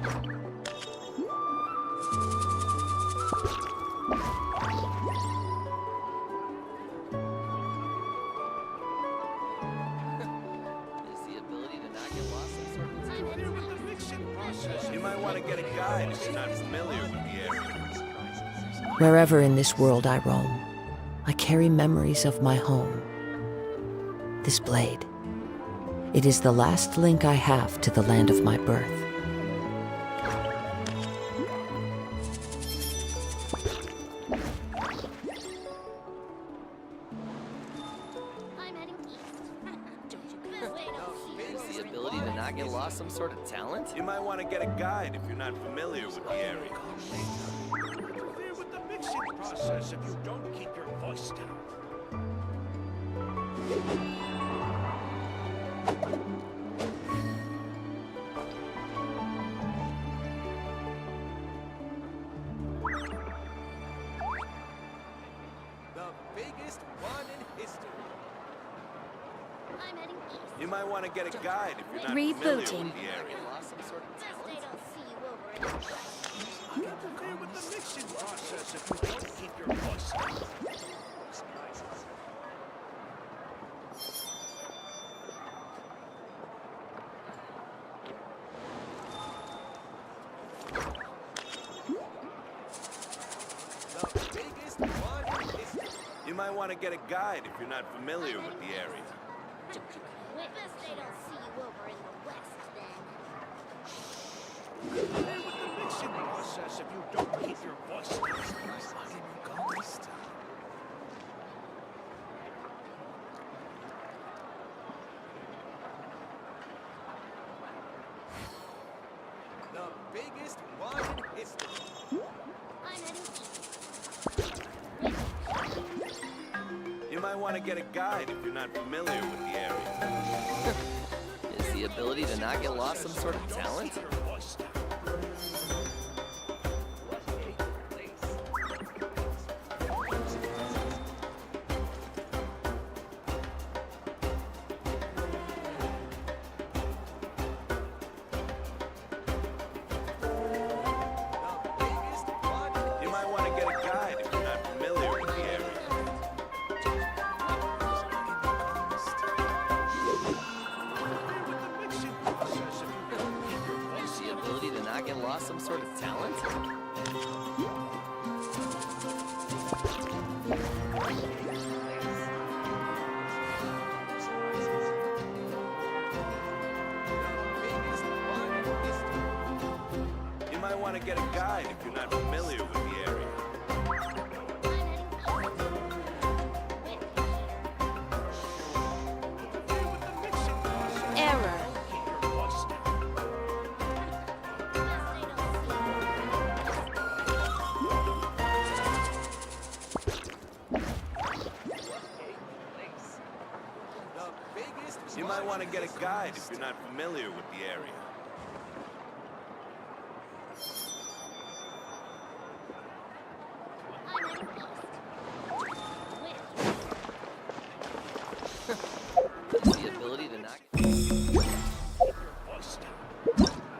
The ability to not get lost in sort of Familiar with the mixing process. You might want to get a guide if you're not familiar with the area. Wherever in this world I roam, I carry memories of my home. This blade. It is the last link I have to the land of my birth. I'm heading east. Don't you wait, I'll see you. the ability to not get lost some sort of talent? You might want to get a guide if you're not familiar with the area. Interfere with the mixing process if you don't keep your voice down. The biggest one in history. I'm heading east. You might want to get a guide if you're not Rebooting. familiar with the area. Get lost some sort of Best talent? they don't see you over in the west. Interfere with the mixing process if you don't keep your voice down. The biggest one in history. You might want to get a guide if you're not familiar with the area. Wait, best they don't see you over in the west, then. Interfere with the mixing process if you don't keep your voice down. The biggest one in history. I'm heading east. You might want to get a guide if you're not familiar with the area. Is the ability to not get lost some sort of talent? Keep your voice down. The biggest one in You might want to get a guide if you're not familiar with the area. Interfere with the mixing process if you don't keep your voice Is the ability to not get lost some sort of talent? biggest one in history. You might want to get a guide if you're not familiar with the area. Interfere with the mixing process. Error. Keep your voice down. The biggest You might want to get a guide if you're not familiar with the area. Is the ability to not... Voice down.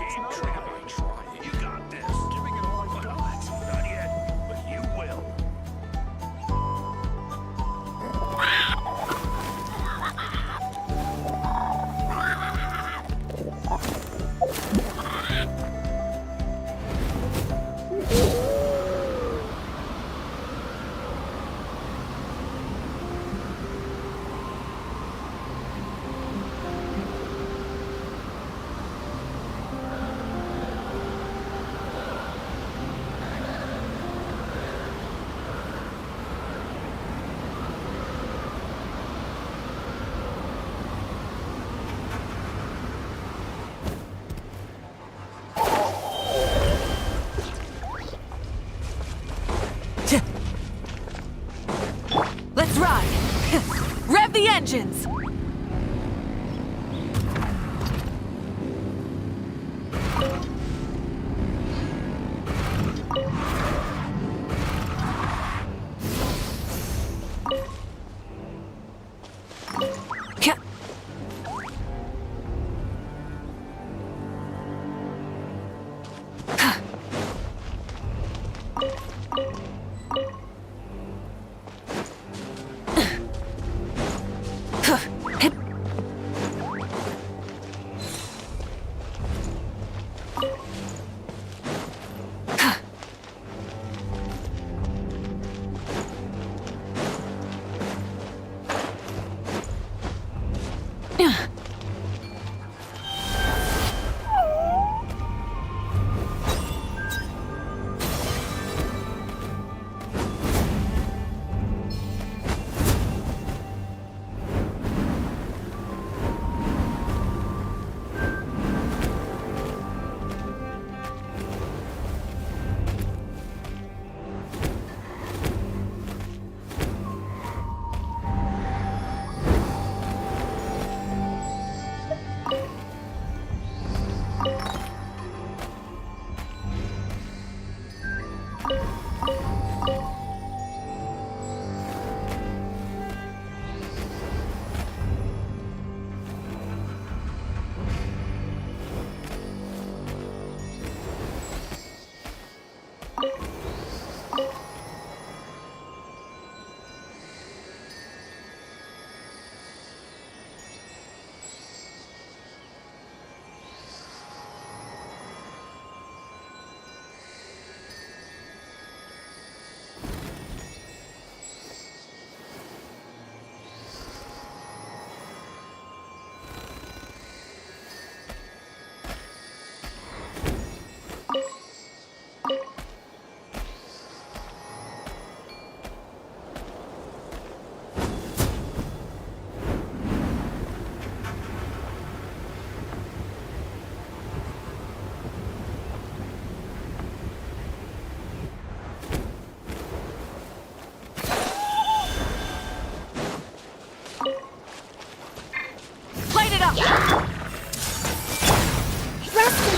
Keep trying. You got this. Giving it all you got. Not yet, but you will. Let's ride! Rev the engines!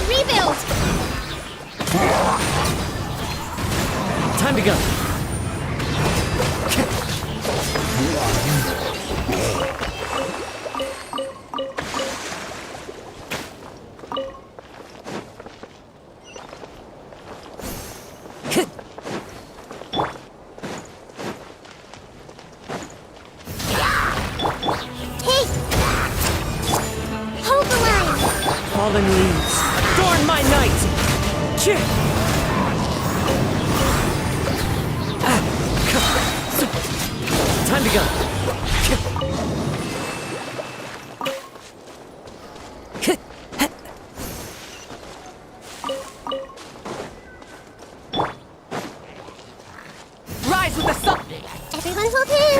Rebuild! Time to go. Hey! Hold the line! Fallen leaves, adorn my night! Chih! Ah, begun. Rise with the sun! Everyone's okay.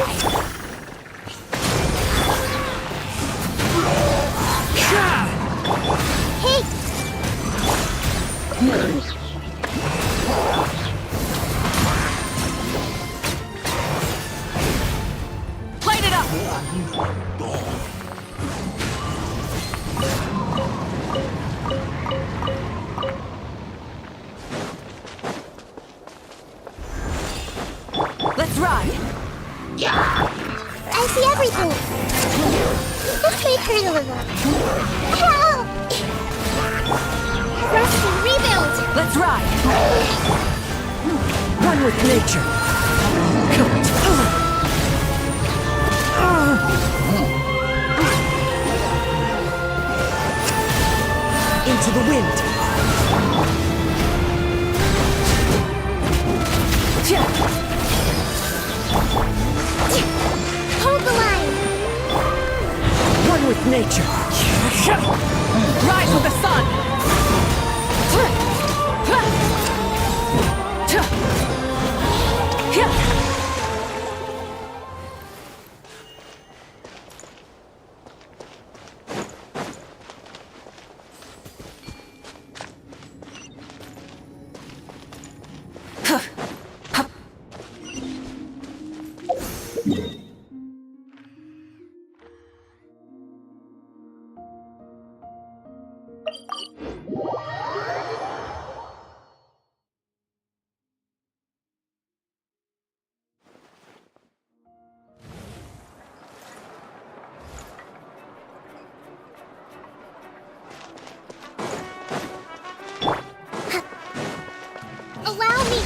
Hey! Light it up! Let's ride! I see everything. Let's make her deliver. Help! Rusty, rebuild! Let's ride! One with nature. Into the wind. Hold the line! One with nature. Rise with the sun! Allow me!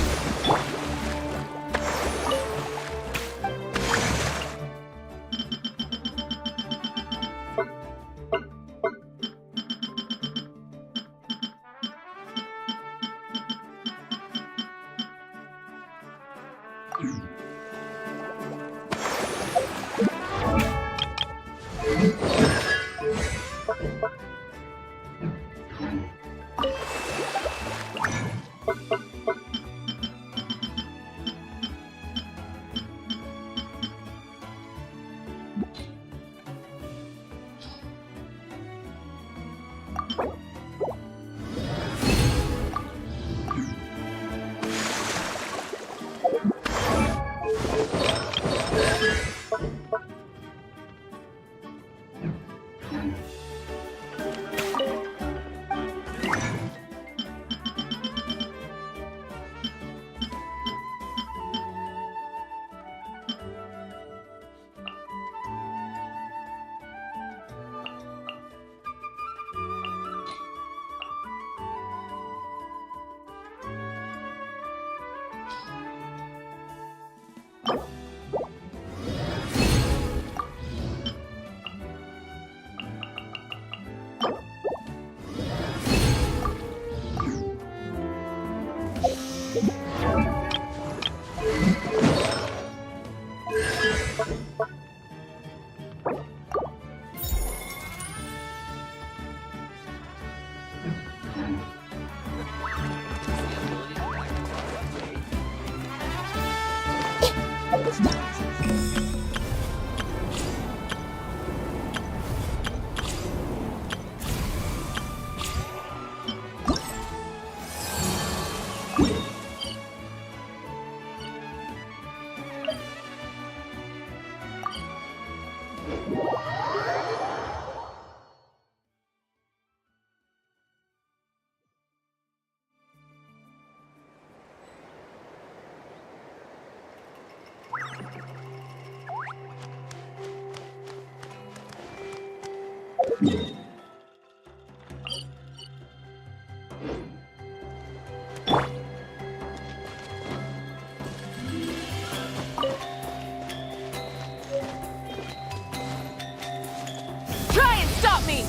Try and stop me!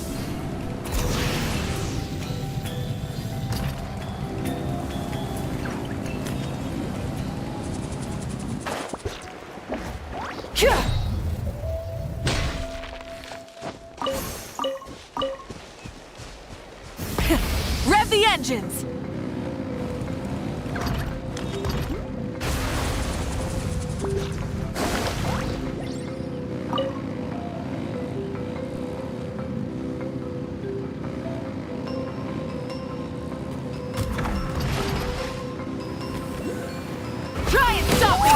Yeah. the engines! Try and stop me!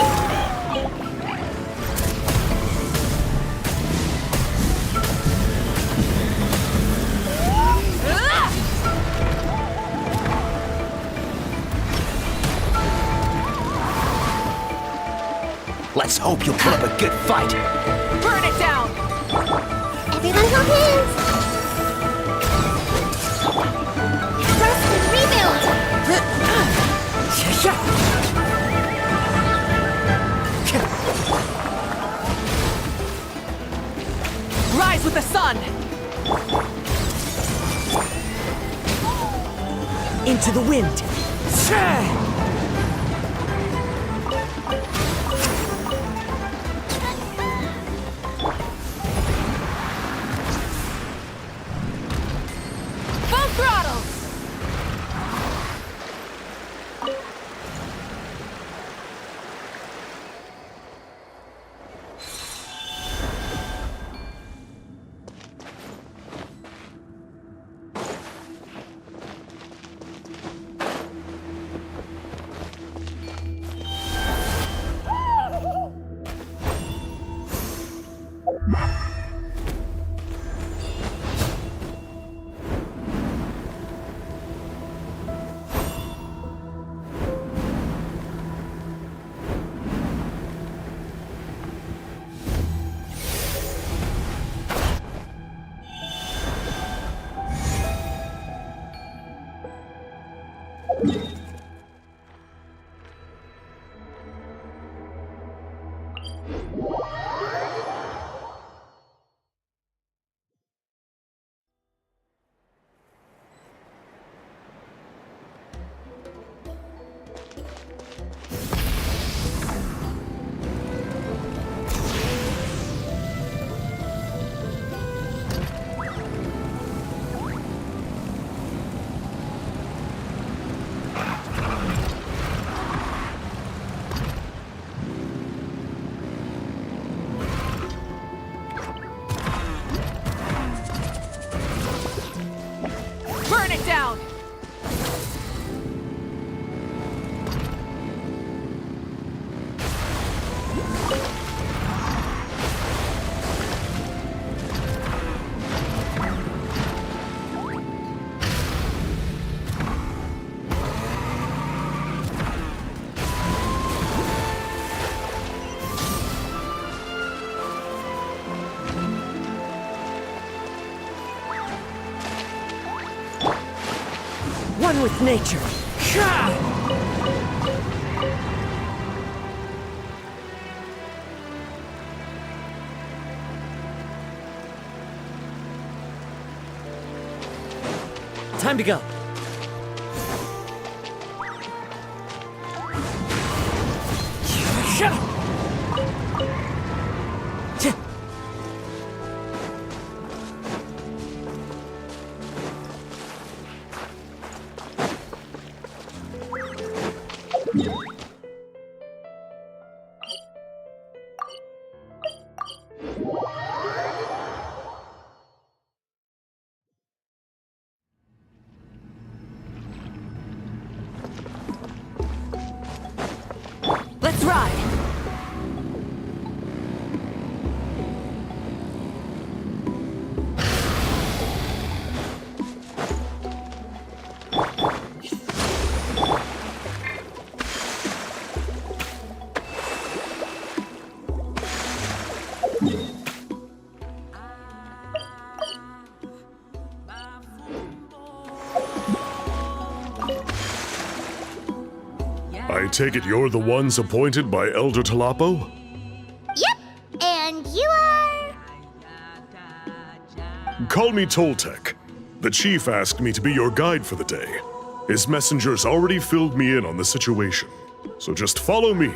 Let's hope you put up a good fight. Burn it down! Everyone hold hands! First, rebuild! Rise with the sun! Into the wind. Full throttle! Burn it down! One with nature. Time to go. Let's ride! I take it you're the ones appointed by Elder Talapo? Yep, and you are... Call me Toltec. The chief asked me to be your guide for the day. His messengers already filled me in on the situation. So just follow me.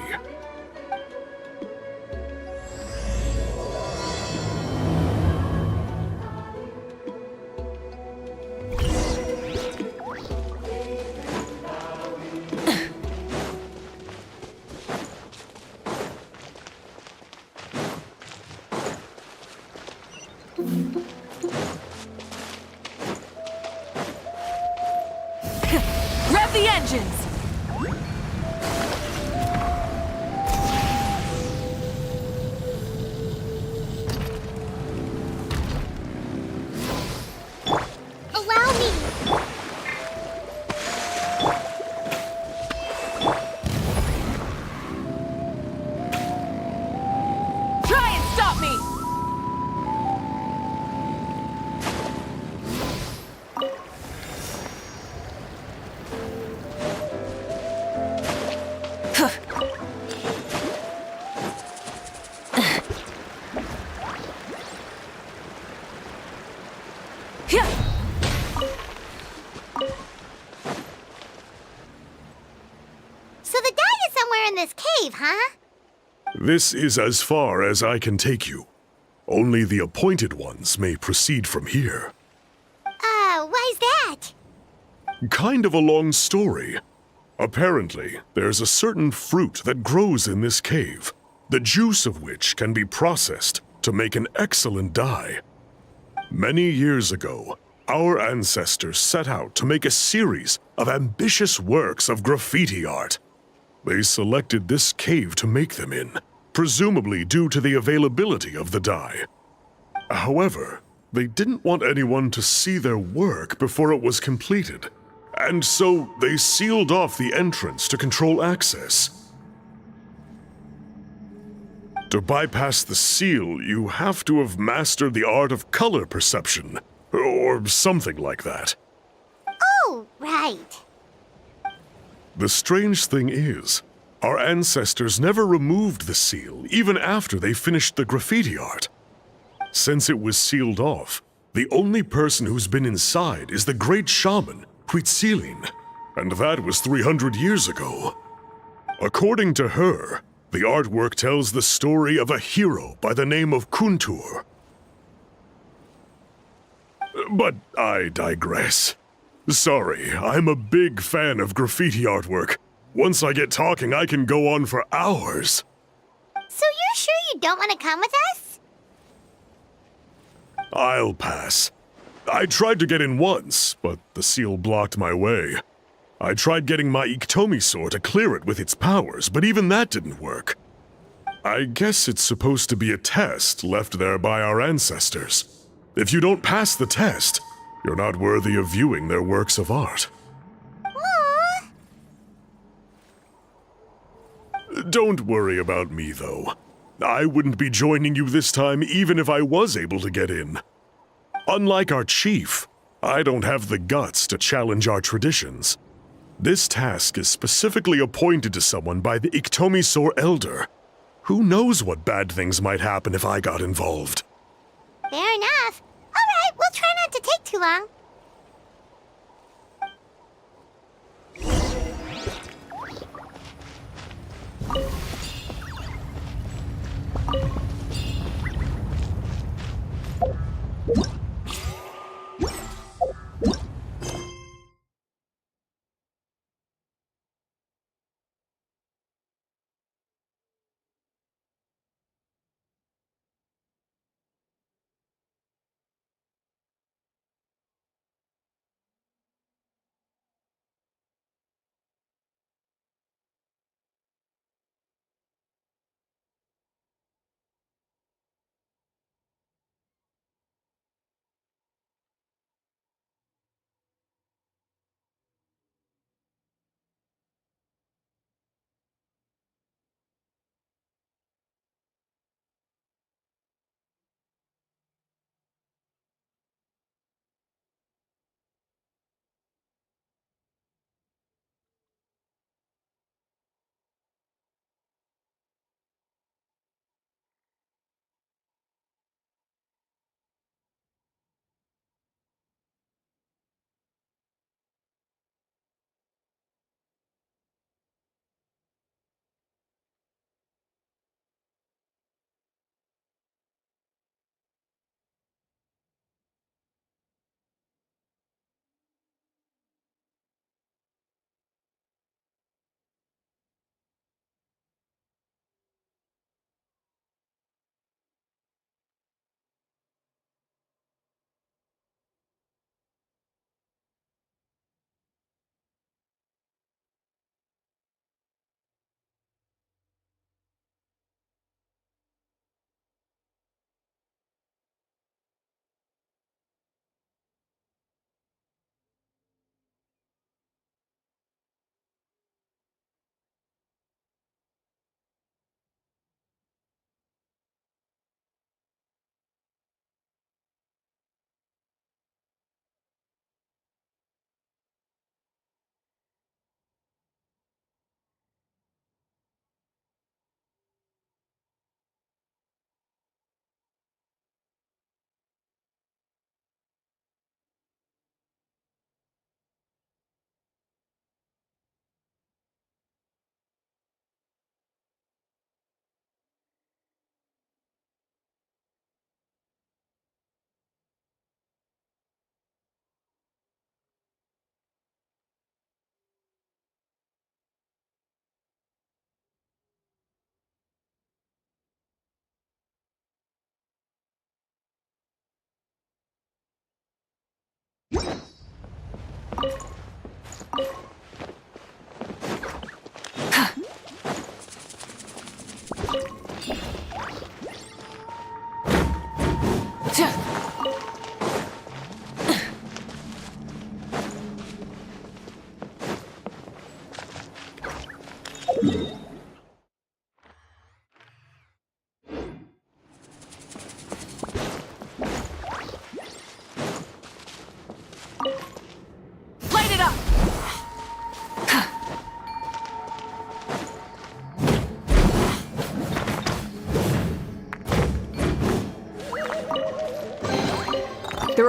Rev the engines! Allow me. Try and stop me! So the guy is somewhere in this cave, huh? This is as far as I can take you. Only the appointed ones may proceed from here. Why's that? Kind of a long story. Apparently, there's a certain fruit that grows in this cave, the juice of which can be processed to make an excellent dye. Many years ago, our ancestors set out to make a series of ambitious works of graffiti art. They selected this cave to make them in, presumably due to the availability of the dye. However, they didn't want anyone to see their work before it was completed, and so they sealed off the entrance to control access. To bypass the seal, you have to have mastered the art of color perception, or something like that. Oh, right. The strange thing is, our ancestors never removed the seal, even after they finished the graffiti art. Since it was sealed off, the only person who's been inside is the great shaman, Huitzilin, and that was 300 years ago. According to her, the artwork tells the story of a hero by the name of Kuntur. But I digress. Sorry, I'm a big fan of graffiti artwork. Once I get talking, I can go on for hours. So you're sure you don't want to come with us? I'll pass. I tried to get in once, but the seal blocked my way. I tried getting my Iktomi to clear it with its powers, but even that didn't work. I guess it's supposed to be a test left there by our ancestors. If you don't pass the test, you're not worthy of viewing their works of art. Aww. Don't worry about me, though. I wouldn't be joining you this time even if I was able to get in. Unlike our chief, I don't have the guts to challenge our traditions. This task is specifically appointed to someone by the Iktomi Elder. Who knows what bad things might happen if I got involved? Fair enough. All right, we'll try not to take too long.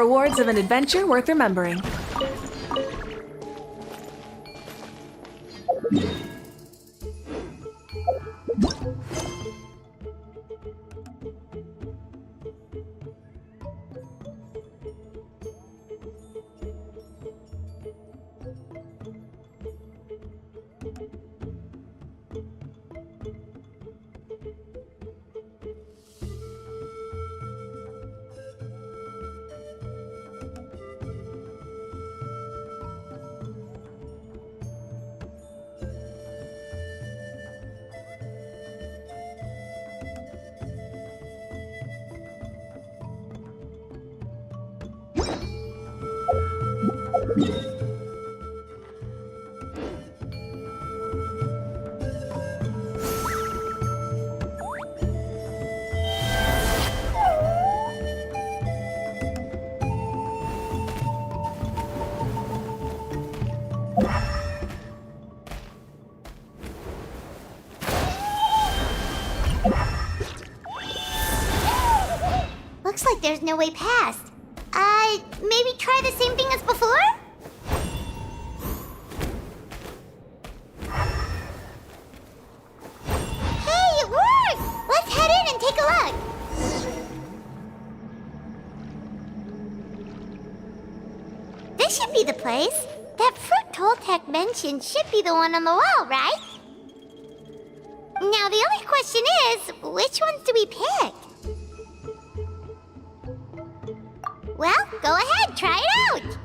rewards of an adventure worth remembering. Looks like there's no way past. Maybe try the same thing as before? Hey, it worked! Let's head in and take a look. This should be the place. That fruit Toltec mentioned should be the one on the wall, right? Now the only question is, which ones do we pick? Well, go ahead, try it out!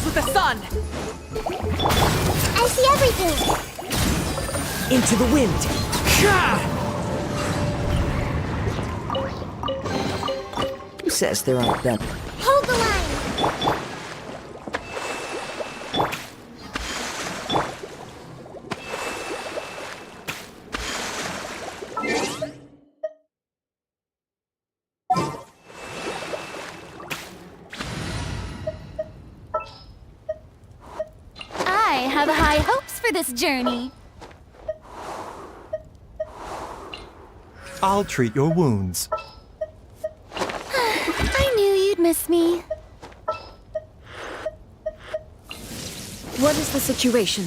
With the sun! I see everything! Into the wind. says there aren't better. Hold the line! I have high hopes for this journey. I'll treat your wounds. I knew you'd miss me. What is the situation?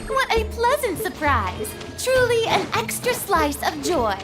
What a pleasant surprise! Truly an extra slice of joy.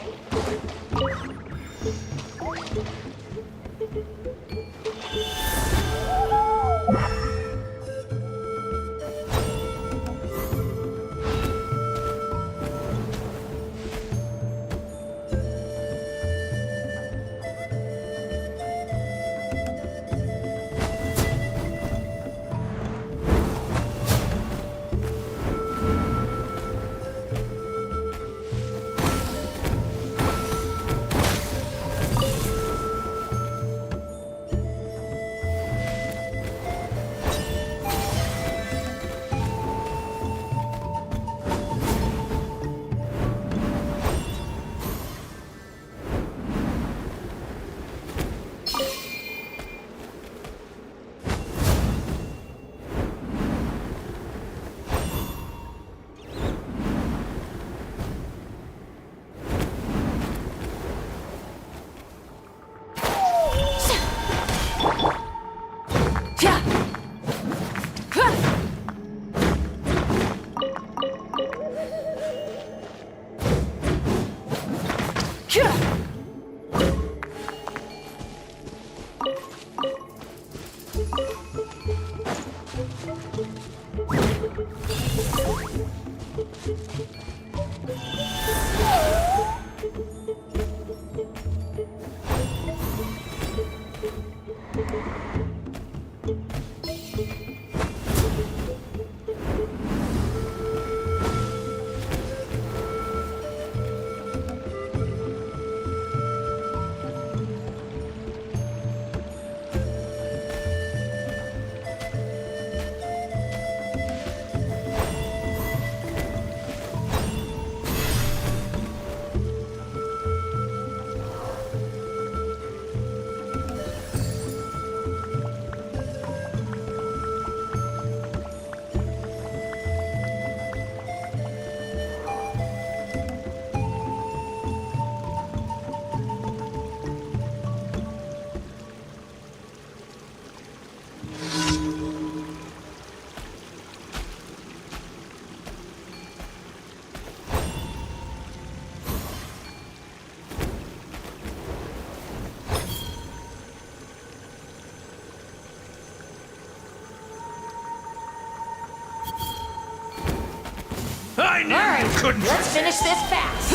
I knew you couldn't. Let's finish this fast.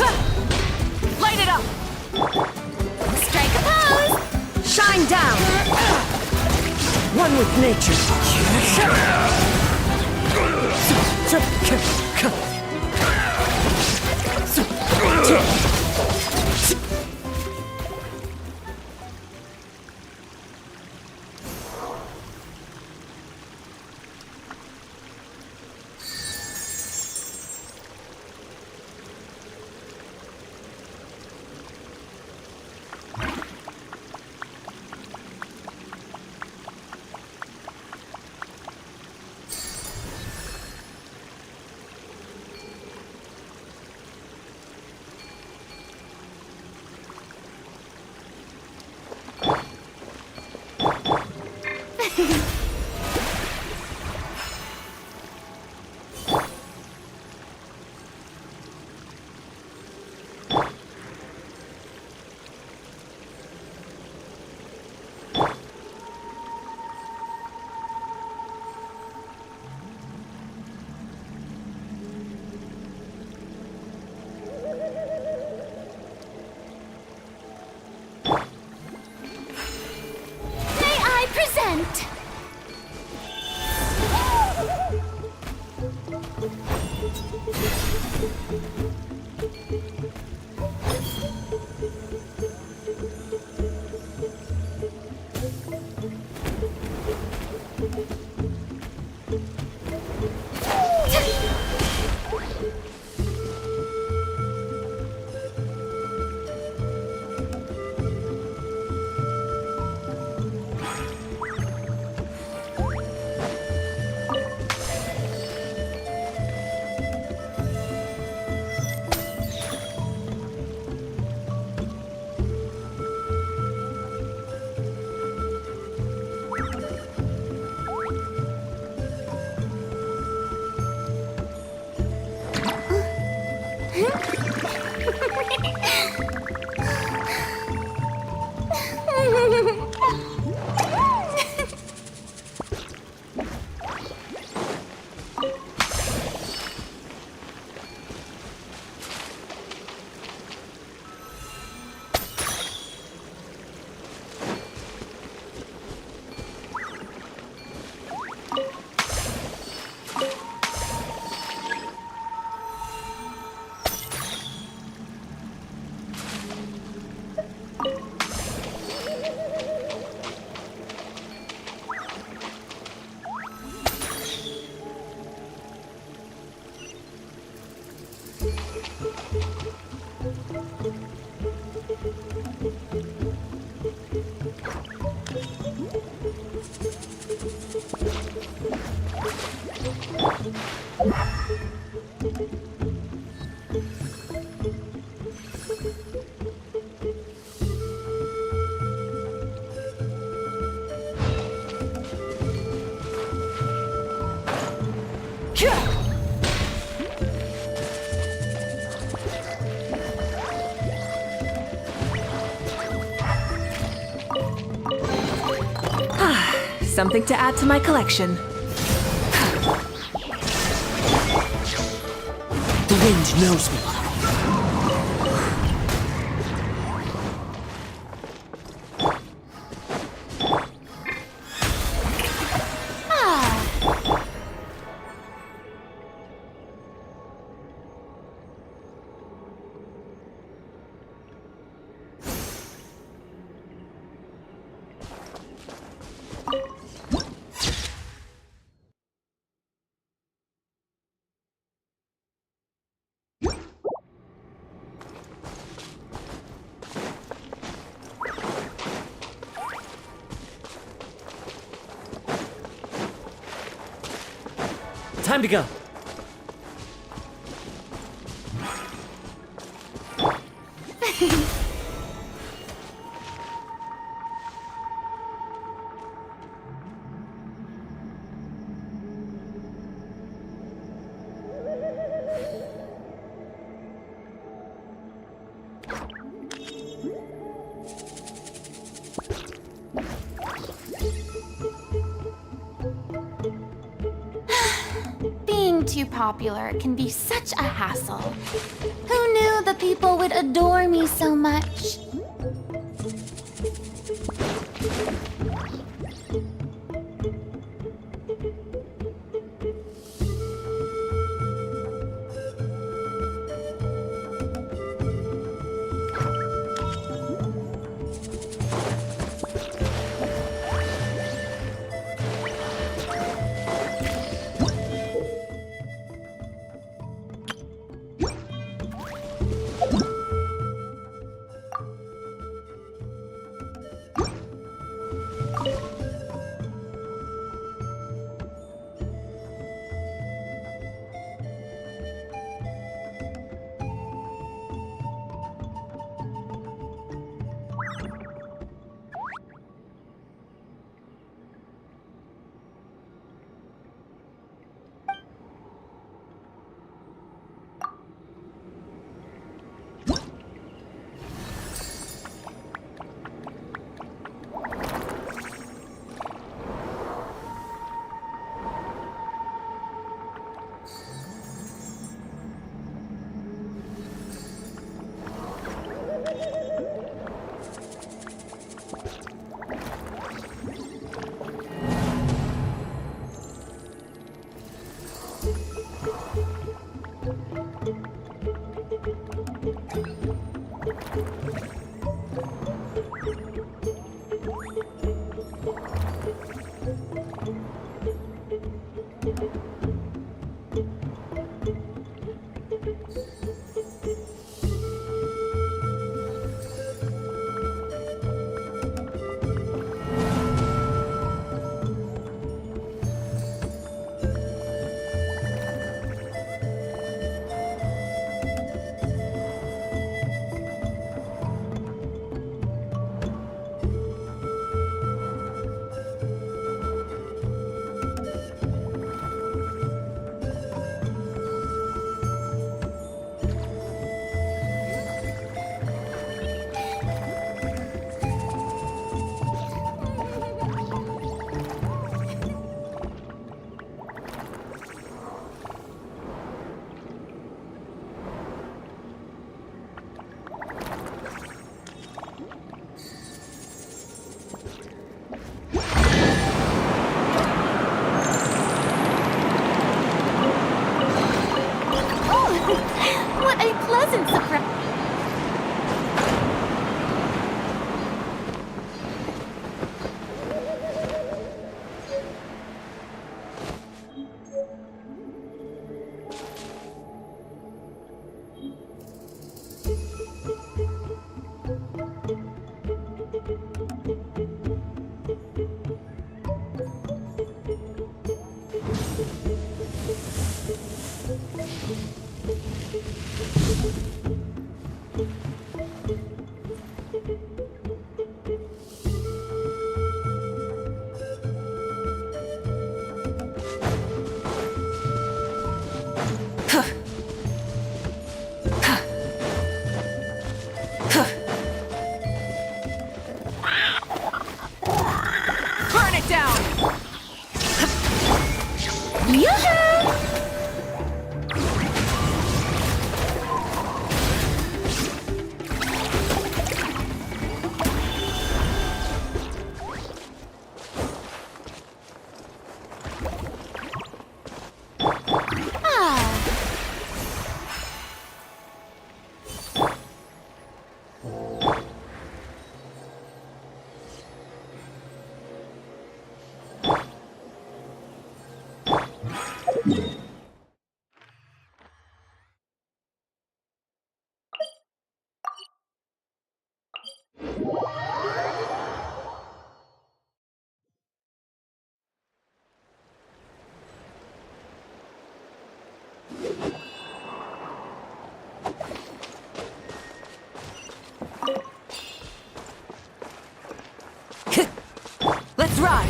Light it up. Strike a pose! Shine down! One with nature. something to add to my collection. The wind knows me. Time to go. Being too popular can be such a hassle. Who knew the people would adore me so much? Let's ride!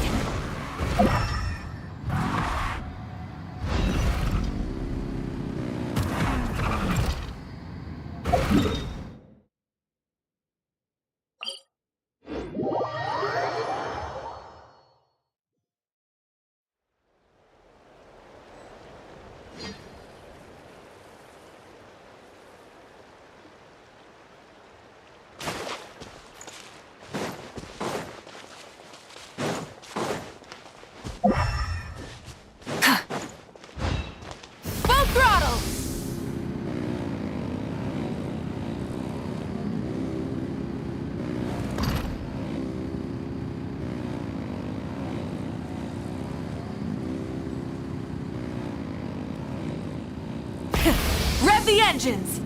Full throttle! Rev the engines!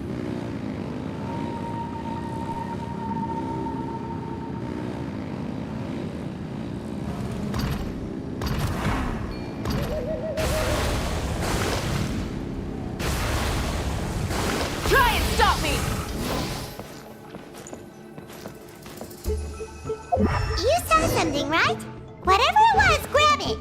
Try and stop me! You saw something, right? Whatever it was, grab it!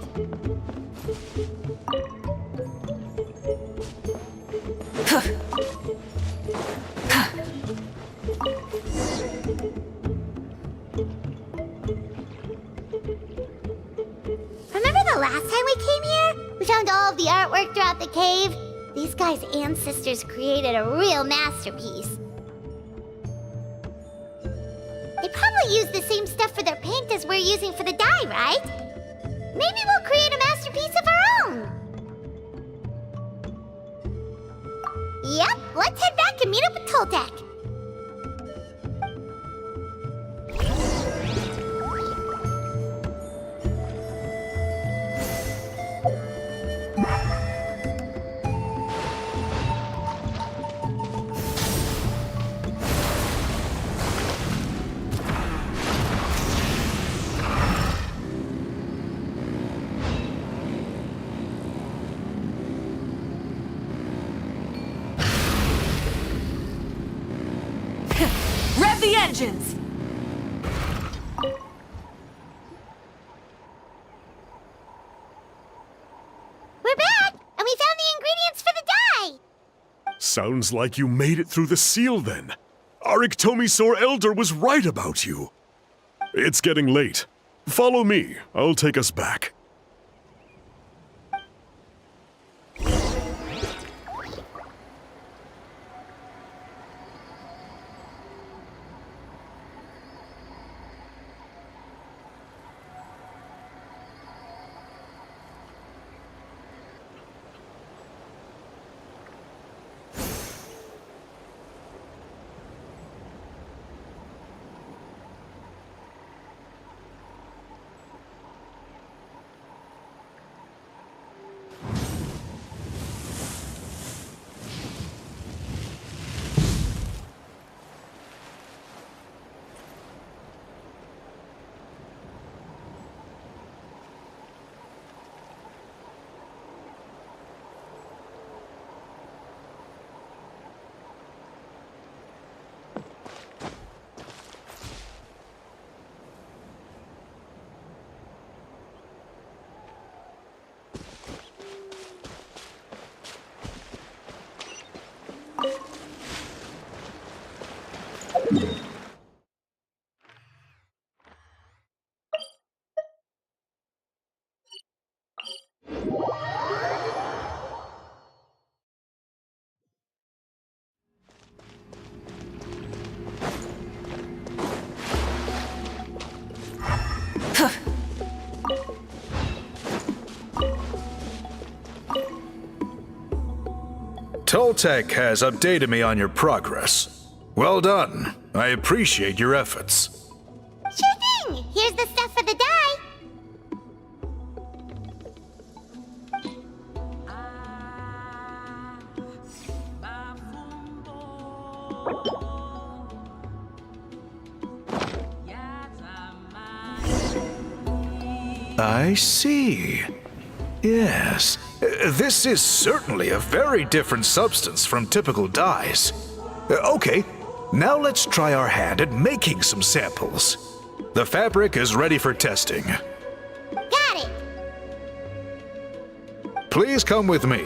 Remember the last time we came here? We found all of the artwork throughout the cave. These guys' ancestors created a real masterpiece. They probably used the same stuff for their paint as we're using for the dye, right? Maybe we'll create a masterpiece of our own. Yep, let's head back and meet up with Toltec. Rev the engines! We're back, and we found the ingredients for the dye. Sounds like you made it through the seal then. Our Iktomisaur Elder was right about you. It's getting late. Follow me. I'll take us back. Toltec has updated me on your progress. Well done. I appreciate your efforts. Sure thing. Here's the stuff for the dye. I see. Yes, this is certainly a very different substance from typical dyes. Okay, now let's try our hand at making some samples. The fabric is ready for testing. Got it! Please come with me.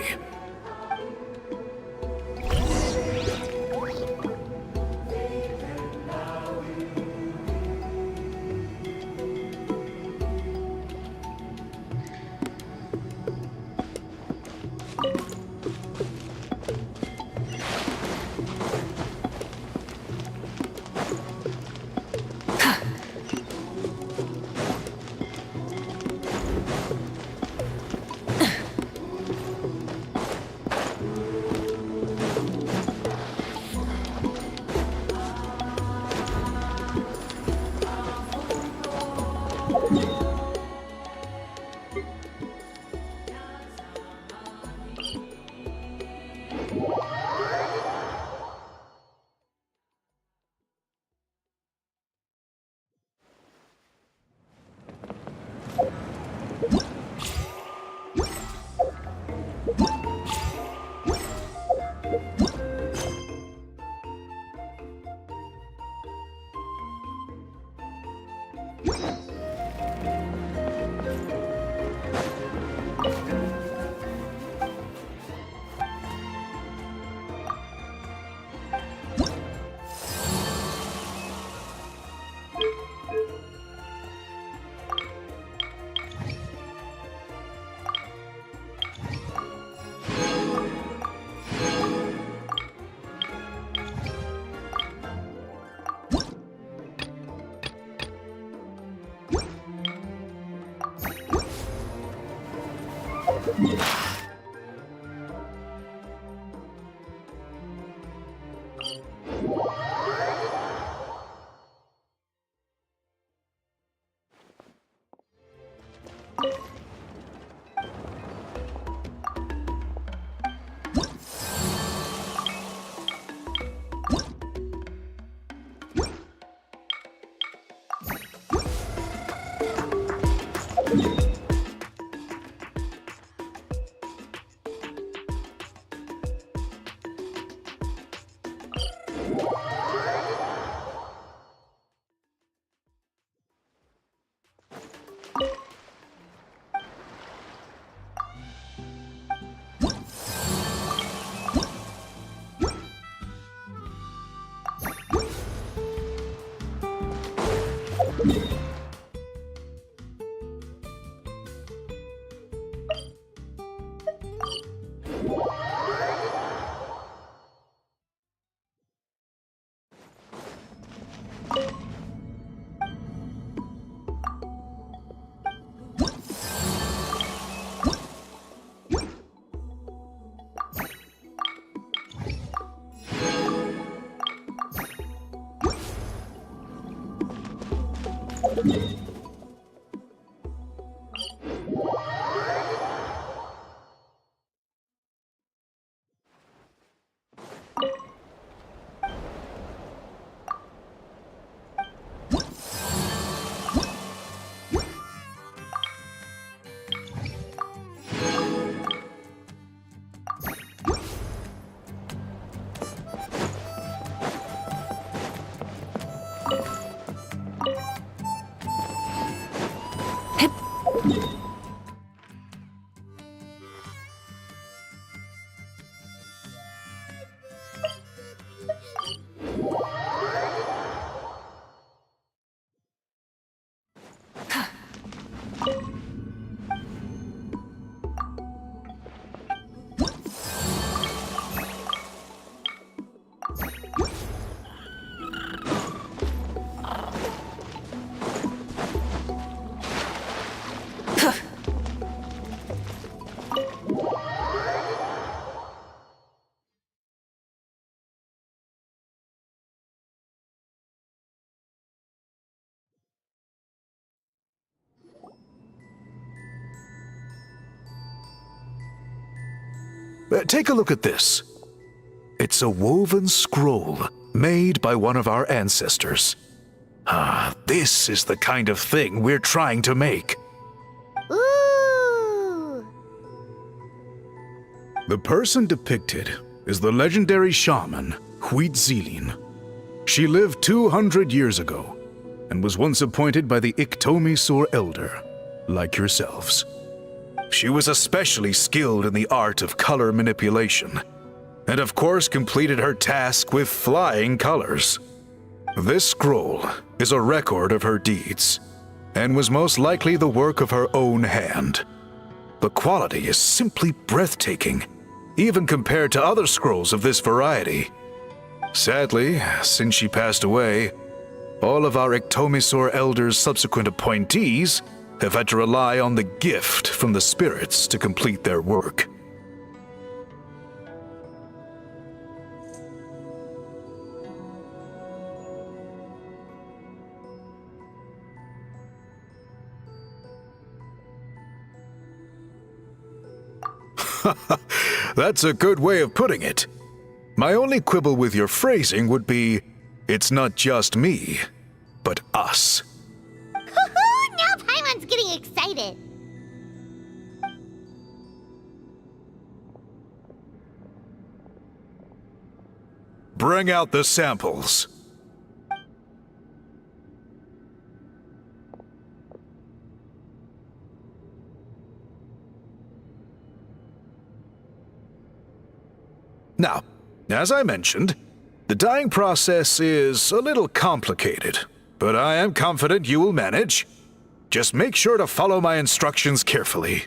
Take a look at this. It's a woven scroll made by one of our ancestors. This is the kind of thing we're trying to make. The person depicted is the legendary shaman Huitzilin. She lived 200 years ago and was once appointed by the Iktomi-Sur Elder, like yourselves. She was especially skilled in the art of color manipulation, and of course completed her task with flying colors. This scroll is a record of her deeds, and was most likely the work of her own hand. The quality is simply breathtaking, even compared to other scrolls of this variety. Sadly, since she passed away, all of our Iktomi-Sur Elder's subsequent appointees have had to rely on the gift from the spirits to complete their work. That's a good way of putting it. My only quibble with your phrasing would be, it's not just me, but us. Hoo-hoo! Now Paimon's getting excited. Bring out the samples. Now, as I mentioned, the dyeing process is a little complicated, but I am confident you will manage. Just make sure to follow my instructions carefully.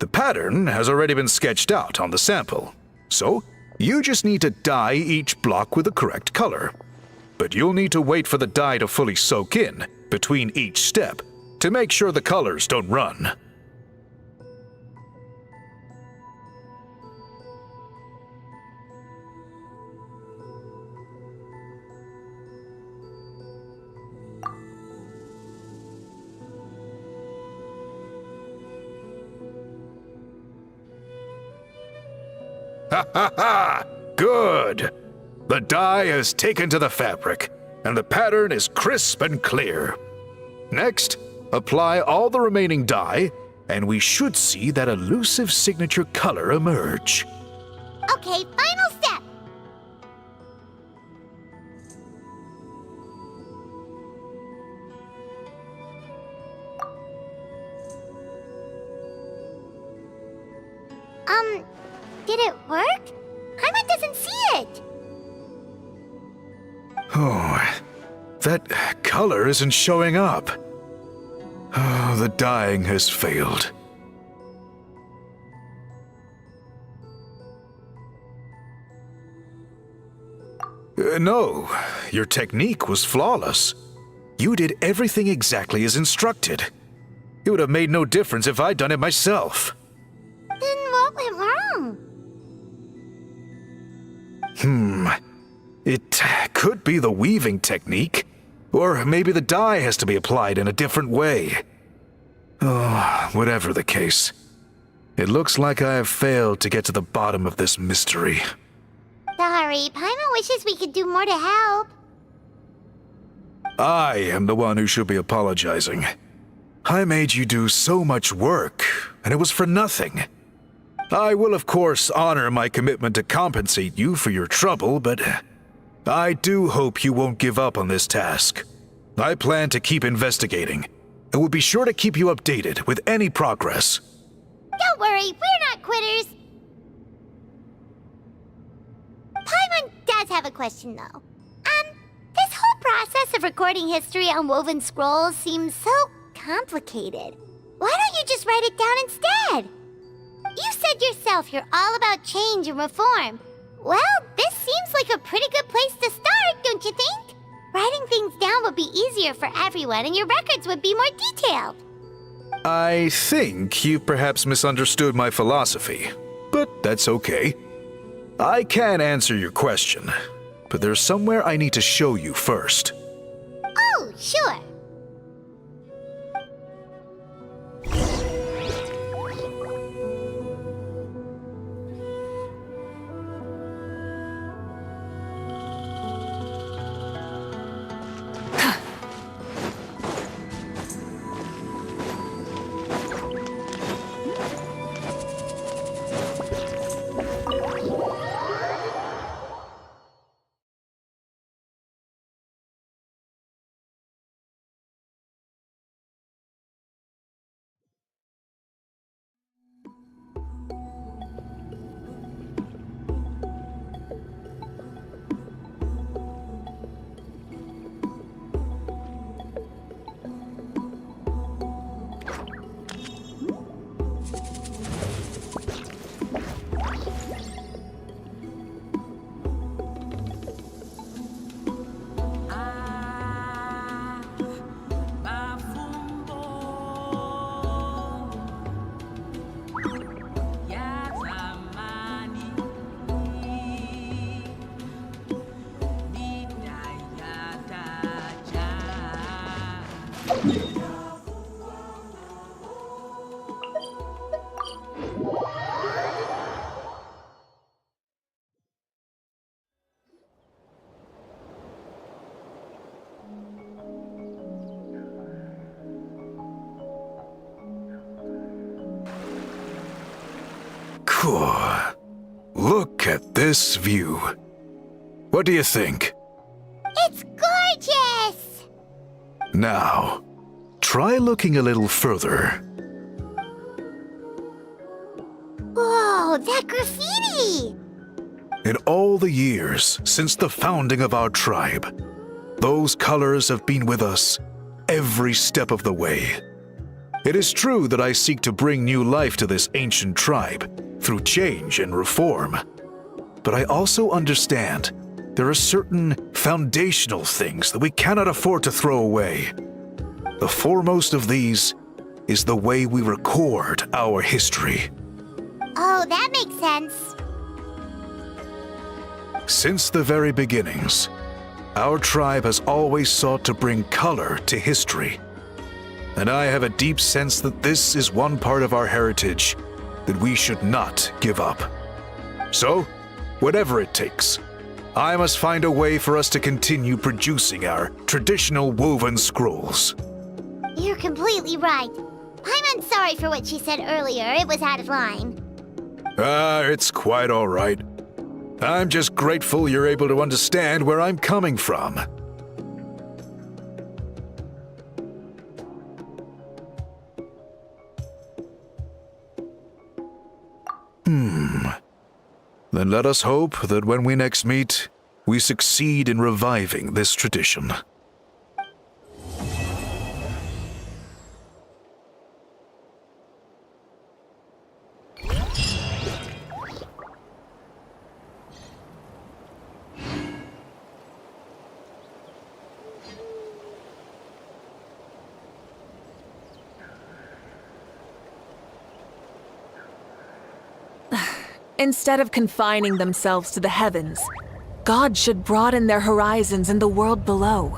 The pattern has already been sketched out on the sample, so you just need to dye each block with the correct color. But you'll need to wait for the dye to fully soak in between each step to make sure the colors don't run. Ha ha ha! Good! The dye has taken to the fabric, and the pattern is crisp and clear. Next, apply all the remaining dye, and we should see that elusive signature color emerge. Okay, final step. Did it work? Paimon doesn't see it. Oh, that color isn't showing up. Oh, the dyeing has failed. No, your technique was flawless. You did everything exactly as instructed. It would have made no difference if I'd done it myself. Then what went wrong? It could be the weaving technique, or maybe the dye has to be applied in a different way. Oh, whatever the case, it looks like I have failed to get to the bottom of this mystery. Sorry, Paimon wishes we could do more to help. I am the one who should be apologizing. I made you do so much work, and it was for nothing. I will, of course, honor my commitment to compensate you for your trouble, but I do hope you won't give up on this task. I plan to keep investigating, and will be sure to keep you updated with any progress. Don't worry, we're not quitters. Paimon does have a question, though. This whole process of recording history on woven scrolls seems so complicated. Why don't you just write it down instead? You said yourself you're all about change and reform. Well, this seems like a pretty good place to start, don't you think? Writing things down would be easier for everyone, and your records would be more detailed. I think you perhaps misunderstood my philosophy, but that's okay. I can answer your question, but there's somewhere I need to show you first. Oh, sure. Cool. Look at this view. What do you think? It's gorgeous! Now, try looking a little further. Whoa, that graffiti! In all the years since the founding of our tribe, those colors have been with us every step of the way. It is true that I seek to bring new life to this ancient tribe through change and reform. But I also understand there are certain foundational things that we cannot afford to throw away. The foremost of these is the way we record our history. Oh, that makes sense. Since the very beginnings, our tribe has always sought to bring color to history. And I have a deep sense that this is one part of our heritage that we should not give up. So, whatever it takes, I must find a way for us to continue producing our traditional woven scrolls. You're completely right. I'm sorry for what she said earlier. It was out of line. It's quite all right. I'm just grateful you're able to understand where I'm coming from. Then let us hope that when we next meet, we succeed in reviving this tradition. Instead of confining themselves to the heavens, God should broaden their horizons in the world below.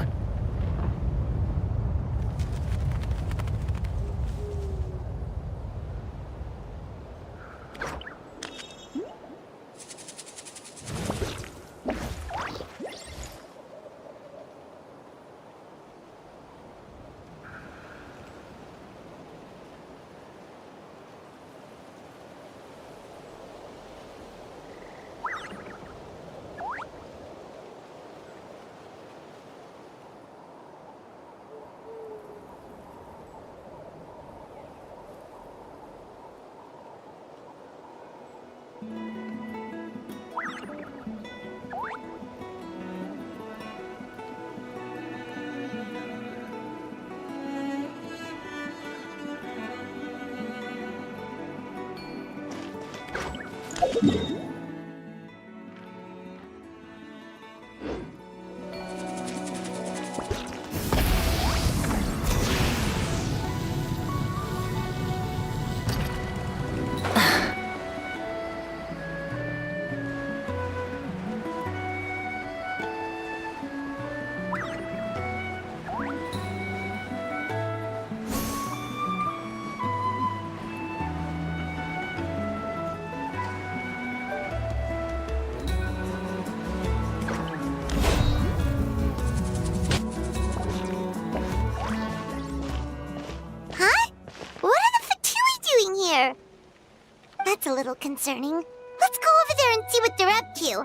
That's a little concerning. Let's go over there and see what they're up to.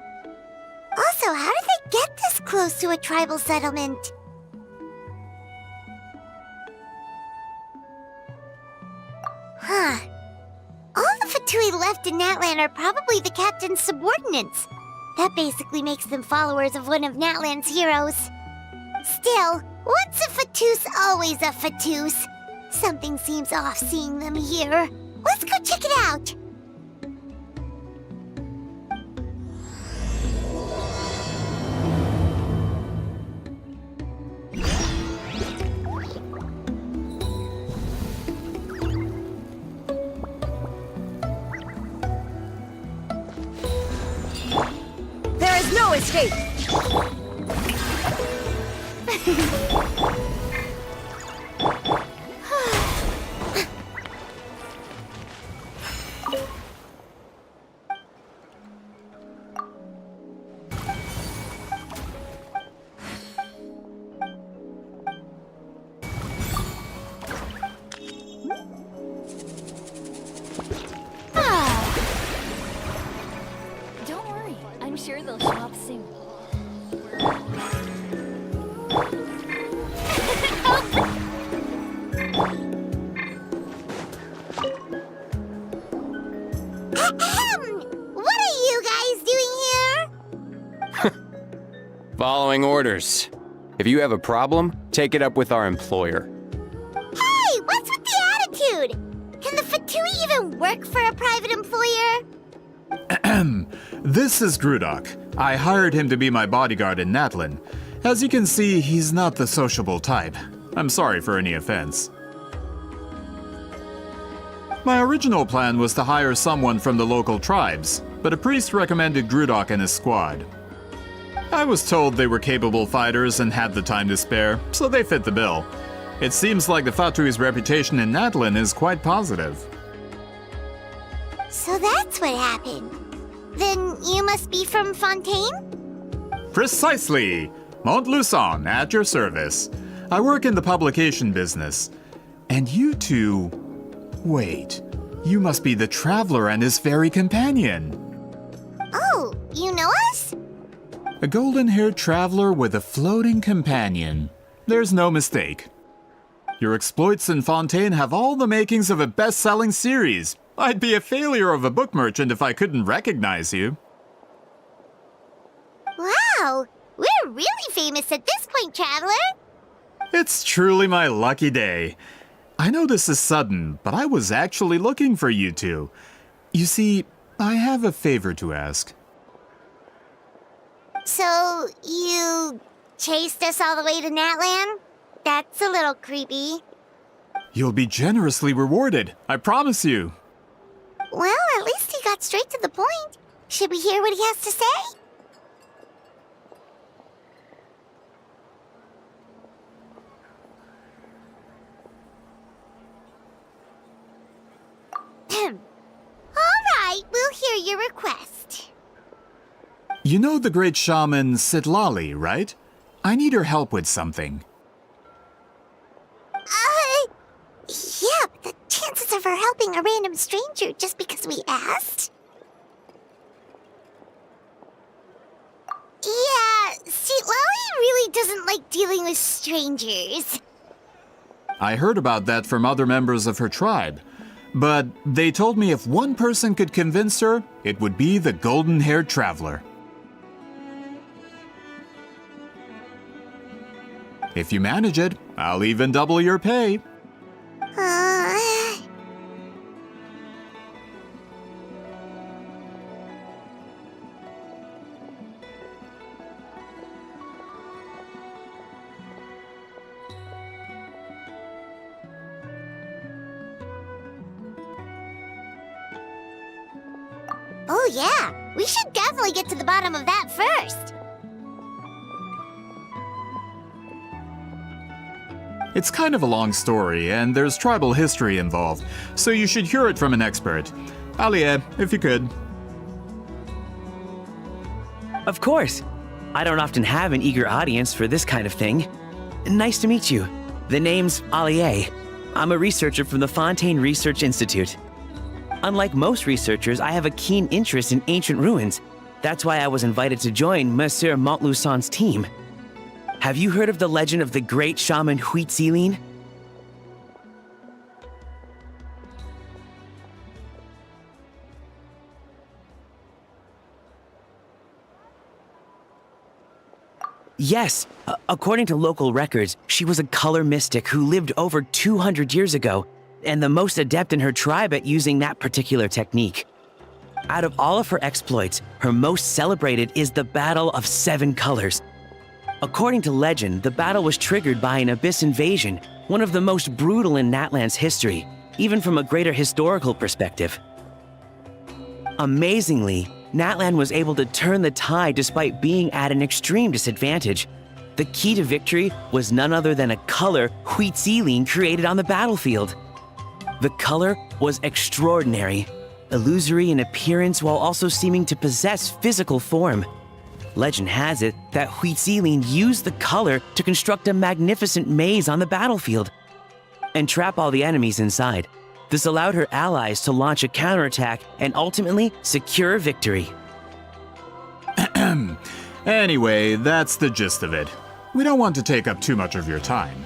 Also, how did they get this close to a tribal settlement? Huh. All the Fatui left in Natlan are probably the captain's subordinates. That basically makes them followers of one of Natlan's heroes. Still, once a Fatus, always a Fatus. Something seems off seeing them here. Let's go check it out. There is no escape! sure they'll show up soon. What are you guys doing here? Following orders. If you have a problem, take it up with our employer. Hey, what's with the attitude? Can the Fatui even work for a private employer? This is Grudok. I hired him to be my bodyguard in Natlin. As you can see, he's not the sociable type. I'm sorry for any offense. My original plan was to hire someone from the local tribes, but a priest recommended Grudok and his squad. I was told they were capable fighters and had the time to spare, so they fit the bill. It seems like the Fatui's reputation in Natlin is quite positive. So that's what happened. Then you must be from Fontaine? Precisely! Montluçon, at your service. I work in the publication business. And you two... Wait, you must be the Traveler and his fairy companion. Oh, you know us? A golden-haired traveler with a floating companion. There's no mistake. Your exploits in Fontaine have all the makings of a best-selling series. I'd be a failure of a book merchant if I couldn't recognize you. Wow, we're really famous at this point, Traveler. It's truly my lucky day. I know this is sudden, but I was actually looking for you two. You see, I have a favor to ask. So, you chased us all the way to Natlan? That's a little creepy. You'll be generously rewarded, I promise you. Well, at least he got straight to the point. Should we hear what he has to say? All right, we'll hear your request. You know the great shaman Sitlali, right? I need her help with something. Yeah, but the chances of her helping a random stranger just because we asked? Yeah, Sitlali really doesn't like dealing with strangers. I heard about that from other members of her tribe. But they told me if one person could convince her, it would be the golden-haired traveler. If you manage it, I'll even double your pay. Oh yeah, we should definitely get to the bottom of that first. It's kind of a long story, and there's tribal history involved, so you should hear it from an expert. Alie, if you could. Of course. I don't often have an eager audience for this kind of thing. Nice to meet you. The name's Alie. I'm a researcher from the Fontaine Research Institute. Unlike most researchers, I have a keen interest in ancient ruins. That's why I was invited to join Monsieur Montluçon's team. Have you heard of the legend of the great shaman Huitzilin? Yes, according to local records, she was a color mystic who lived over 200 years ago, and the most adept in her tribe at using that particular technique. Out of all of her exploits, her most celebrated is the Battle of Seven Colors. According to legend, the battle was triggered by an abyss invasion, one of the most brutal in Natlan's history, even from a greater historical perspective. Amazingly, Natlan was able to turn the tide despite being at an extreme disadvantage. The key to victory was none other than a color Huitzilin created on the battlefield. The color was extraordinary, illusory in appearance while also seeming to possess physical form. Legend has it that Huitzilin used the color to construct a magnificent maze on the battlefield and trap all the enemies inside. This allowed her allies to launch a counterattack and ultimately secure victory. Anyway, that's the gist of it. We don't want to take up too much of your time.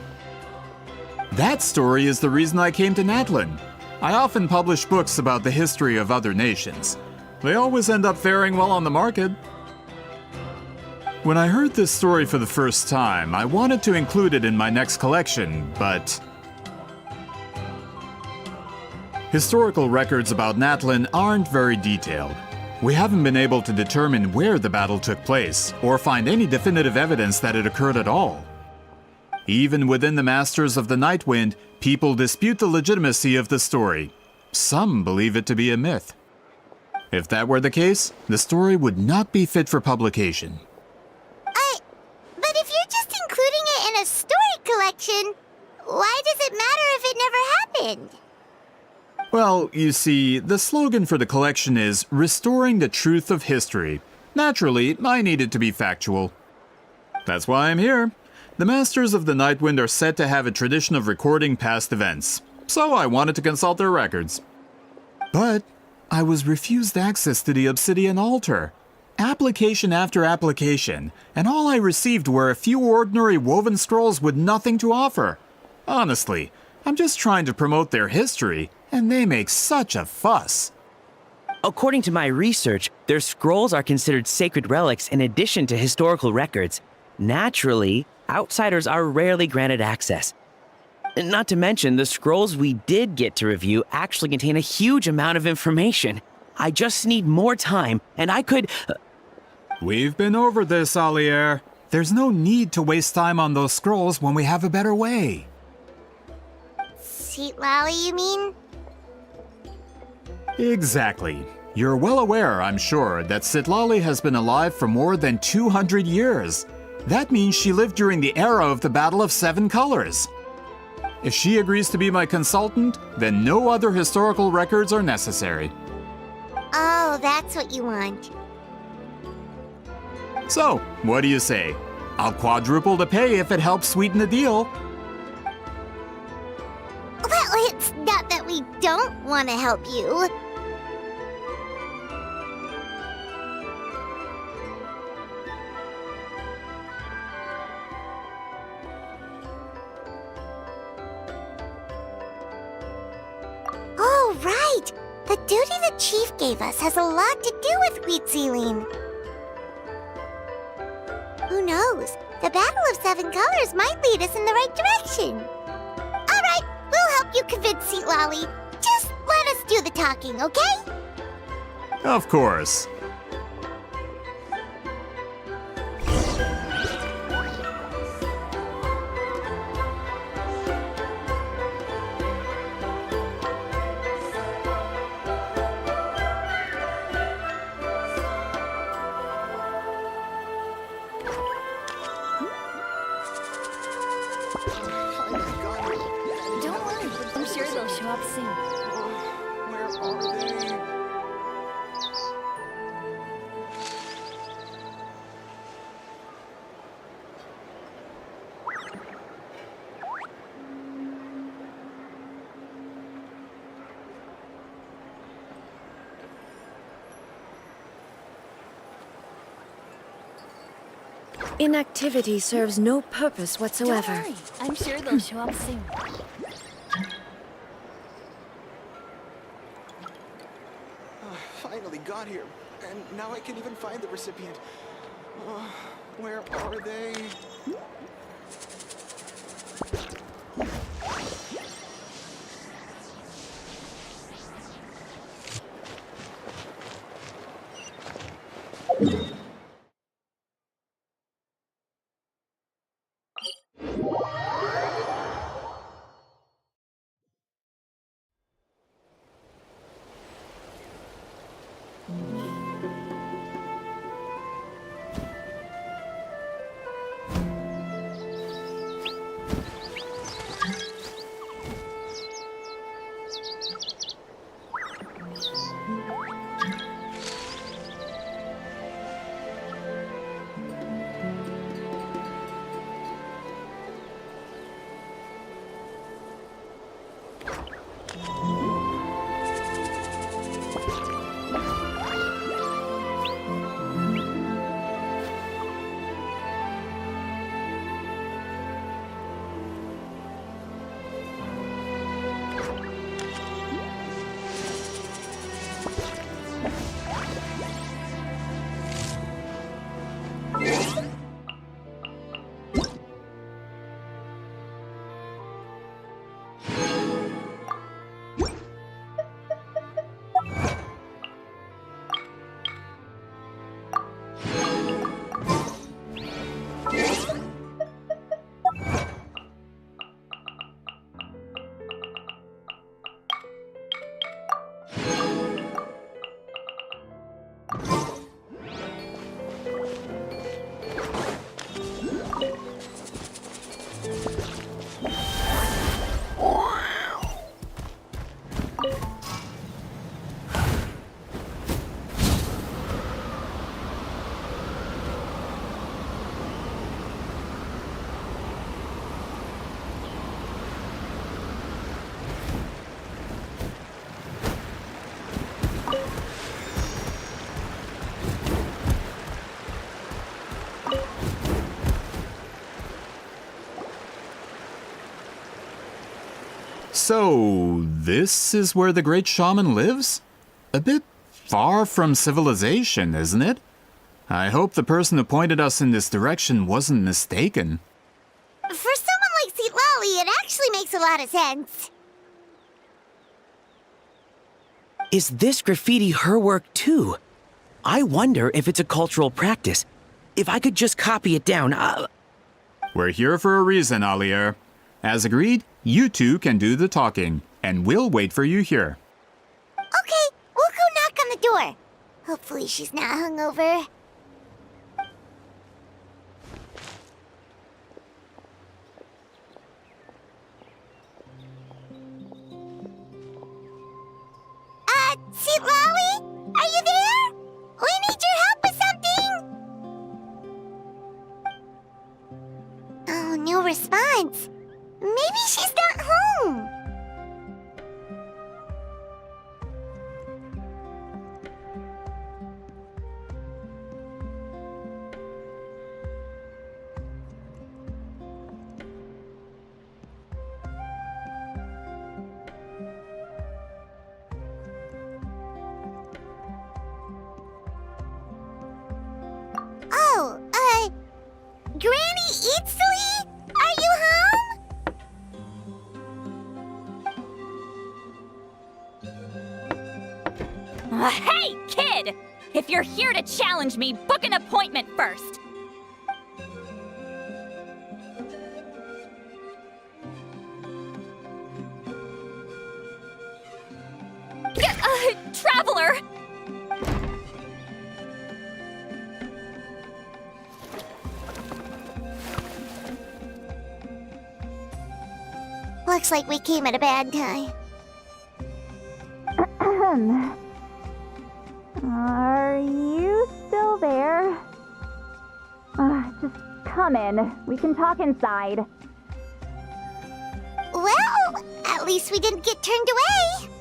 That story is the reason I came to Natlin. I often publish books about the history of other nations. They always end up faring well on the market. When I heard this story for the first time, I wanted to include it in my next collection, but historical records about Natlin aren't very detailed. We haven't been able to determine where the battle took place, or find any definitive evidence that it occurred at all. Even within the Masters of the Nightwind, people dispute the legitimacy of the story. Some believe it to be a myth. If that were the case, the story would not be fit for publication. But if you're just including it in a story collection, why does it matter if it never happened? Well, you see, the slogan for the collection is Restoring the Truth of History. Naturally, I need it to be factual. That's why I'm here. The Masters of the Nightwind are said to have a tradition of recording past events, so I wanted to consult their records. But I was refused access to the Obsidian Altar. Application after application, and all I received were a few ordinary woven scrolls with nothing to offer. Honestly, I'm just trying to promote their history, and they make such a fuss. According to my research, their scrolls are considered sacred relics in addition to historical records. Naturally, outsiders are rarely granted access. Not to mention, the scrolls we did get to review actually contain a huge amount of information. I just need more time, and I could... We've been over this, Alier. There's no need to waste time on those scrolls when we have a better way. Citlali, you mean? Exactly. You're well aware, I'm sure, that Citlali has been alive for more than 200 years. That means she lived during the era of the Battle of Seven Colors. If she agrees to be my consultant, then no other historical records are necessary. Oh, that's what you want. So, what do you say? I'll quadruple the pay if it helps sweeten the deal. Well, it's not that we don't want to help you. Oh, right! The duty the chief gave us has a lot to do with Wheatsealing. Who knows? The Battle of Seven Colors might lead us in the right direction. All right, we'll help you convince Citlali. Just let us do the talking, okay? Of course. Don't worry, I'm sure they'll show up soon. Where are they? Inactivity serves no purpose whatsoever. Don't worry, I'm sure they'll show up soon. Finally got here, and now I can even find the recipient. Where are they? So, this is where the great shaman lives? A bit far from civilization, isn't it? I hope the person who pointed us in this direction wasn't mistaken. For someone like Citlali, it actually makes a lot of sense. Is this graffiti her work too? I wonder if it's a cultural practice. If I could just copy it down, We're here for a reason, Alier. As agreed, you two can do the talking, and we'll wait for you here. Okay, we'll go knock on the door. Hopefully she's not hungover. Citlali? Are you there? We need your help with something! Oh, no response. Maybe she's not home. Oh, Granny Eatsley? Are you home? Hey, kid! If you're here to challenge me, book an appointment first. Traveler! Looks like we came at a bad time. Are you still there? Just come in. We can talk inside. Well, at least we didn't get turned away.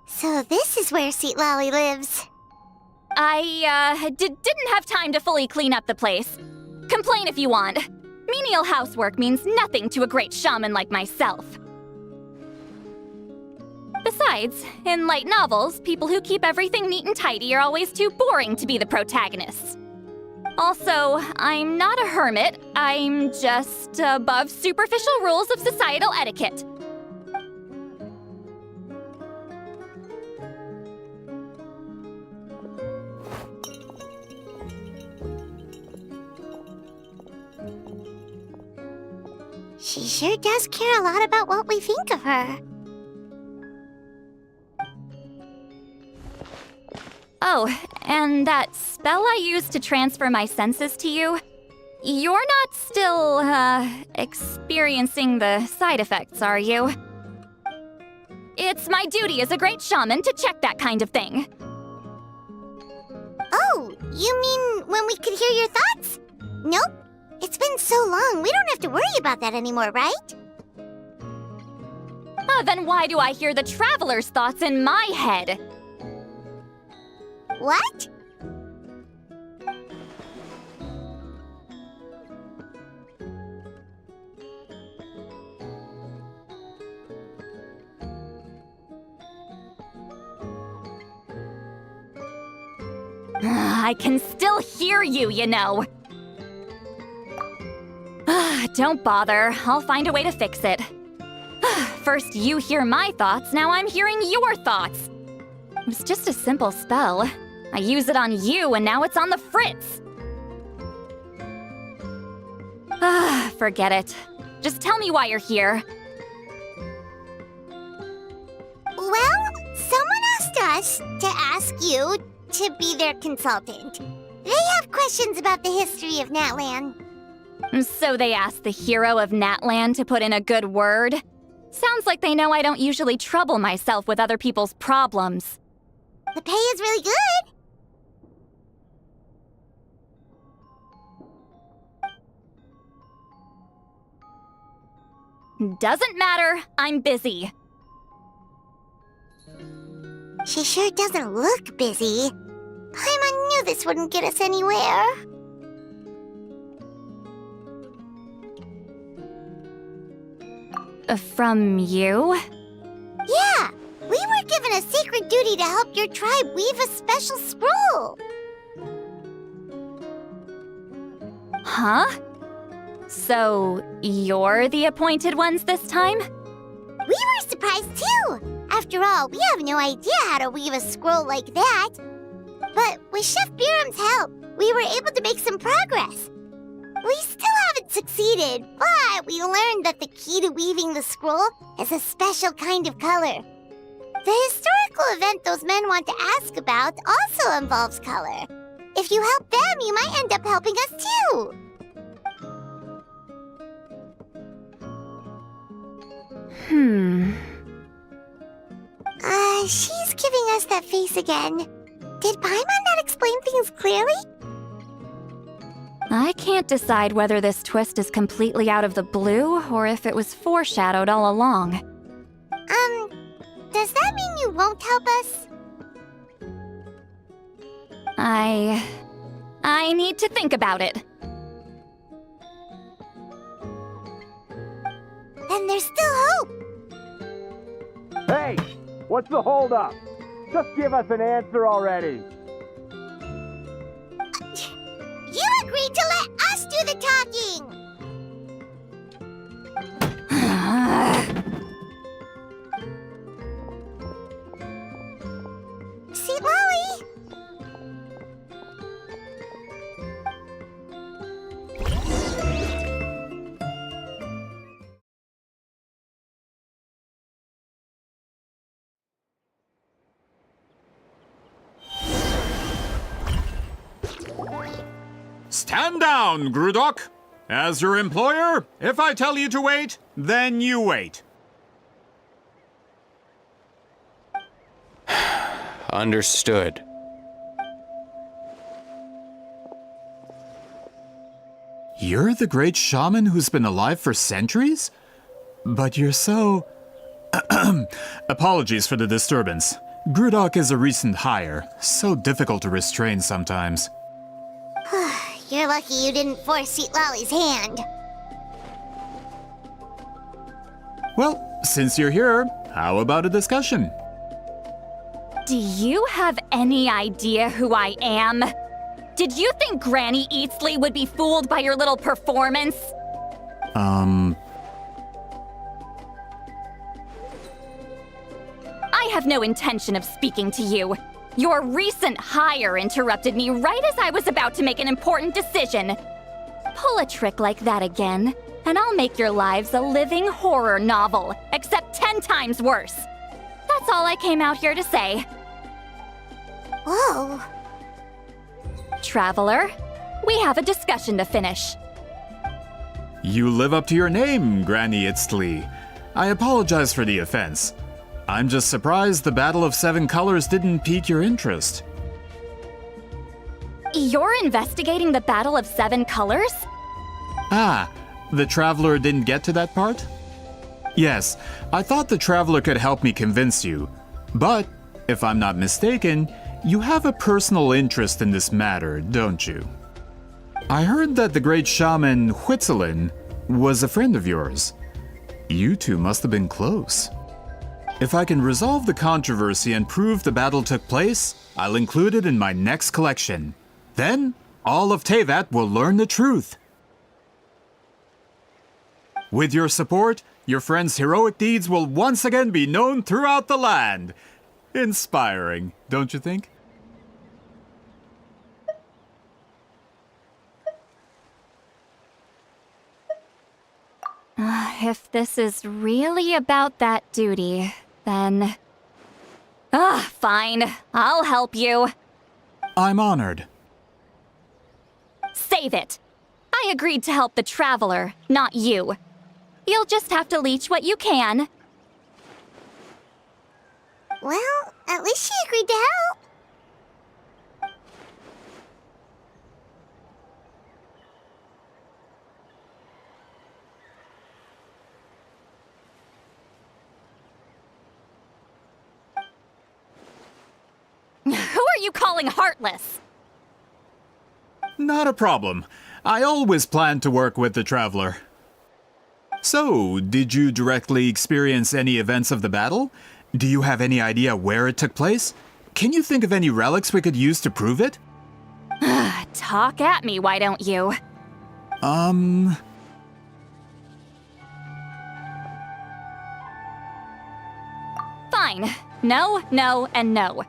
So this is where Citlali lives. I, didn't have time to fully clean up the place. Complain if you want. Menial housework means nothing to a great shaman like myself. Besides, in light novels, people who keep everything neat and tidy are always too boring to be the protagonists. Also, I'm not a hermit. I'm just above superficial rules of societal etiquette. She sure does care a lot about what we think of her. Oh, and that spell I used to transfer my senses to you? You're not still, experiencing the side effects, are you? It's my duty as a great shaman to check that kind of thing. Oh, you mean when we could hear your thoughts? Nope. It's been so long, we don't have to worry about that anymore, right? Then why do I hear the traveler's thoughts in my head? What? I can still hear you, you know. Don't bother. I'll find a way to fix it. First you hear my thoughts, now I'm hearing your thoughts. It was just a simple spell. I use it on you, and now it's on the Fritz. Forget it. Just tell me why you're here. Well, someone asked us to ask you to be their consultant. They have questions about the history of Natlan. So they asked the hero of Natlan to put in a good word? Sounds like they know I don't usually trouble myself with other people's problems. The pay is really good. Doesn't matter, I'm busy. She sure doesn't look busy. Paimon knew this wouldn't get us anywhere. From you? Yeah, we were given a sacred duty to help your tribe weave a special scroll. Huh? So, you're the appointed ones this time? We were surprised too. After all, we have no idea how to weave a scroll like that. But with Chef Biram's help, we were able to make some progress. We still haven't succeeded, but we learned that the key to weaving the scroll is a special kind of color. The historical event those men want to ask about also involves color. If you help them, you might end up helping us too. She's giving us that face again. Did Paimon not explain things clearly? I can't decide whether this twist is completely out of the blue or if it was foreshadowed all along. Does that mean you won't help us? I need to think about it. Then there's still hope. Hey, what's the holdup? Just give us an answer already. You agreed to let us do the talking! See, Lolly? Stand down, Grudok! As your employer, if I tell you to wait, then you wait. Understood. You're the great shaman who's been alive for centuries? But you're so... Apologies for the disturbance. Grudok is a recent hire, so difficult to restrain sometimes. You're lucky you didn't force Sweet Lolly's hand. Well, since you're here, how about a discussion? Do you have any idea who I am? Did you think Granny Eatsley would be fooled by your little performance? I have no intention of speaking to you. Your recent hire interrupted me right as I was about to make an important decision. Pull a trick like that again, and I'll make your lives a living horror novel, except 10 times worse. That's all I came out here to say. Whoa. Traveler, we have a discussion to finish. You live up to your name, Granny Itztli. I apologize for the offense. I'm just surprised the Battle of Seven Colors didn't pique your interest. You're investigating the Battle of Seven Colors? Ah, the Traveler didn't get to that part? Yes, I thought the Traveler could help me convince you. But, if I'm not mistaken, you have a personal interest in this matter, don't you? I heard that the great shaman Huitzilin was a friend of yours. You two must have been close. If I can resolve the controversy and prove the battle took place, I'll include it in my next collection. Then, all of Teyvat will learn the truth. With your support, your friend's heroic deeds will once again be known throughout the land. Inspiring, don't you think? If this is really about that duty, then... fine. I'll help you. I'm honored. Save it. I agreed to help the Traveler, not you. You'll just have to leech what you can. Well, at least she agreed to help. you calling heartless? Not a problem. I always plan to work with the Traveler. So, did you directly experience any events of the battle? Do you have any idea where it took place? Can you think of any relics we could use to prove it? Talk at me, why don't you? Fine. No, no, and no.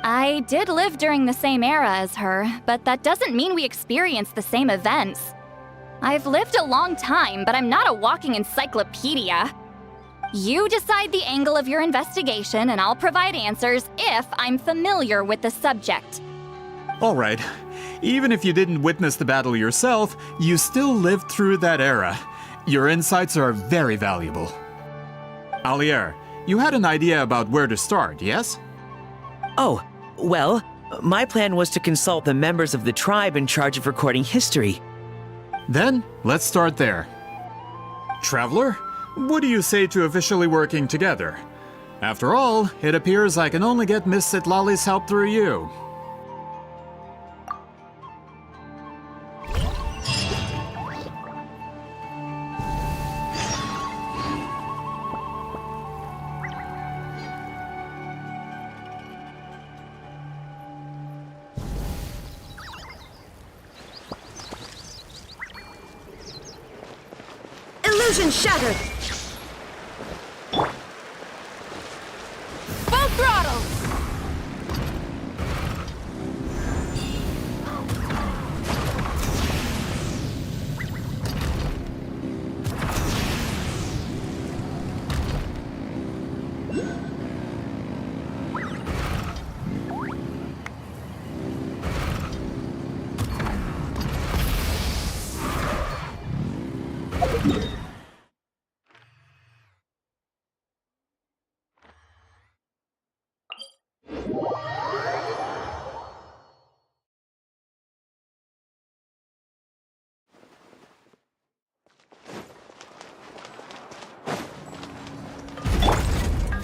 I did live during the same era as her, but that doesn't mean we experienced the same events. I've lived a long time, but I'm not a walking encyclopedia. You decide the angle of your investigation, and I'll provide answers if I'm familiar with the subject. All right. Even if you didn't witness the battle yourself, you still lived through that era. Your insights are very valuable. Alier, you had an idea about where to start, yes? Oh, well, my plan was to consult the members of the tribe in charge of recording history. Then, let's start there. Traveler, what do you say to officially working together? After all, it appears I can only get Miss Citlali's help through you. Illusion shattered! Full throttle!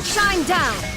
Shine down!